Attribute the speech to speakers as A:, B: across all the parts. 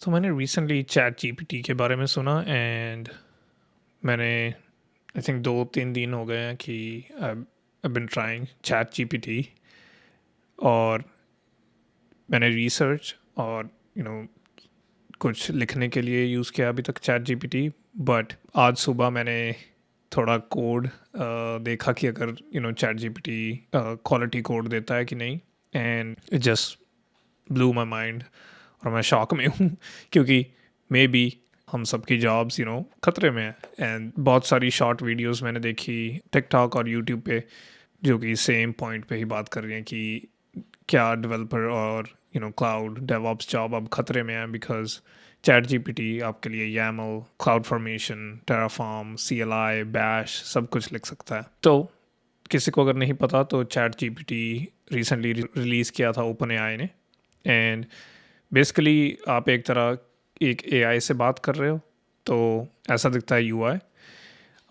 A: तो मैंने recently chat GPT के बारे में सुना एंड मैंने आई थिंक 2-3 दिन हो गए हैं कि आई बिन ट्राइंग चैट जीपीटी और मैंने रिसर्च और कुछ लिखने के लिए यूज़ किया अभी तक चैट जीपीटी। बट आज सुबह मैंने थोड़ा कोड देखा कि अगर चैट जीपीटी क्वालिटी कोड देता है कि नहीं, and it just blew my mind. और मैं शॉक में हूँ क्योंकि मे बी हम सबकी जॉब्स खतरे में है। एंड बहुत सारी शॉर्ट वीडियोस मैंने देखी टिकटॉक और यूट्यूब पे जो कि सेम पॉइंट पे ही बात कर रही हैं कि क्या डेवलपर और क्लाउड डेवऑप्स जॉब अब खतरे में है बिकॉज चैट जीपीटी आपके लिए YAML, cloud formation, Terraform, CLI, bash सब कुछ लिख सकता है। तो किसी को अगर नहीं पता तो चैट जीपीटी रिसेंटली रिलीज़ किया था ओपन एआई ने। एंड बेसिकली आप एक एआई से बात कर रहे हो तो ऐसा दिखता है यूआई।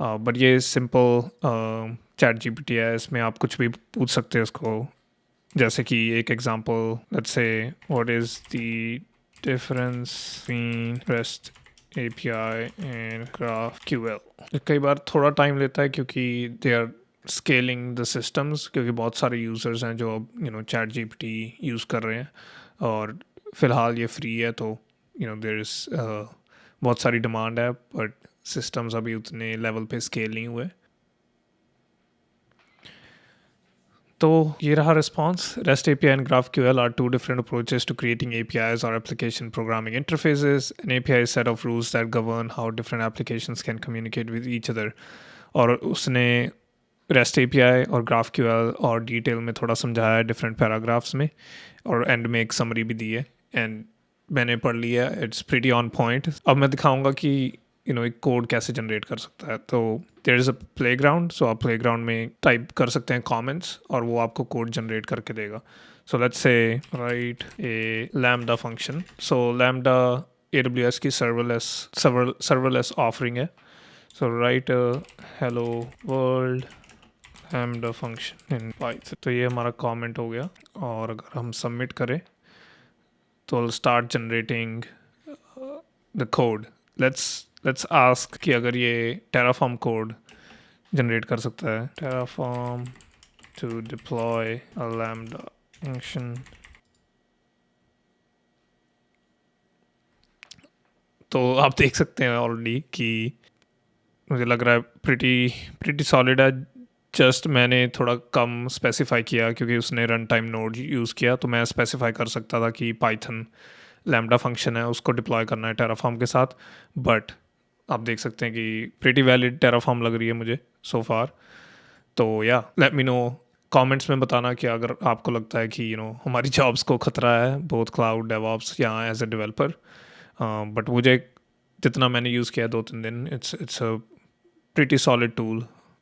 A: बट ये सिंपल चैट जीपीटी है, इसमें आप कुछ भी पूछ सकते हो उसको। जैसे कि एक example, let's say what is the difference between REST API and GraphQL। कई बार थोड़ा टाइम लेता है क्योंकि they are scaling the systems, क्योंकि बहुत सारे यूज़र्स हैं जो अब चैट जीपीटी यूज़ कर रहे हैं। और फिलहाल ये फ्री है तो देयर इज़ बहुत सारी डिमांड है, बट सिस्टम्स अभी उतने लेवल पे स्केल नहीं हुए। तो ये रहा response. REST API and GraphQL are two different approaches to creating APIs or application programming interfaces. An API is a set of rules that govern how different applications can communicate with each other. और उसने REST API और GraphQL और detail में थोड़ा समझाया है different paragraphs में, और एंड में एक समरी भी दी है। एंड मैंने पढ़ लिया, इट्स प्रीटी ऑन पॉइंट। अब मैं दिखाऊंगा कि एक कोड कैसे जनरेट कर सकता है। तो देयर इज़ अ प्लेग्राउंड, सो आप प्लेग्राउंड में टाइप कर सकते हैं कमेंट्स और वो आपको कोड जनरेट करके देगा। So let's say write a lambda function. So lambda AWS की सर्वरलेस ऑफरिंग है। So write hello world lambda function in Python. तो ये हमारा कमेंट हो गया, और अगर हम सबमिट करें तो start generating the code. Let's ask कि अगर ये टेराफॉर्म कोड जनरेट कर सकता है। Terraform to deploy a lambda function. तो आप देख सकते हैं ऑलरेडी कि मुझे लग रहा है प्रिटी सॉलिड है। जस्ट मैंने थोड़ा कम स्पेसिफाई किया क्योंकि उसने रन टाइम नोड यूज़ किया, तो मैं स्पेसिफाई कर सकता था कि पाइथन लैम्डा फंक्शन है उसको डिप्लॉय करना है टेराफॉर्म के साथ। बट आप देख सकते हैं कि प्रीटी वैलिड टेराफॉर्म लग रही है मुझे सो फार। तो या लेट मी नो कमेंट्स में बताना कि अगर आपको लगता है कि हमारी जॉब्स को खतरा है, बोथ क्लाउड डेवऑप्स या एज ए डेवलपर। बट मुझे जितना मैंने यूज़ किया 2-3 दिन, it's a pretty solid tool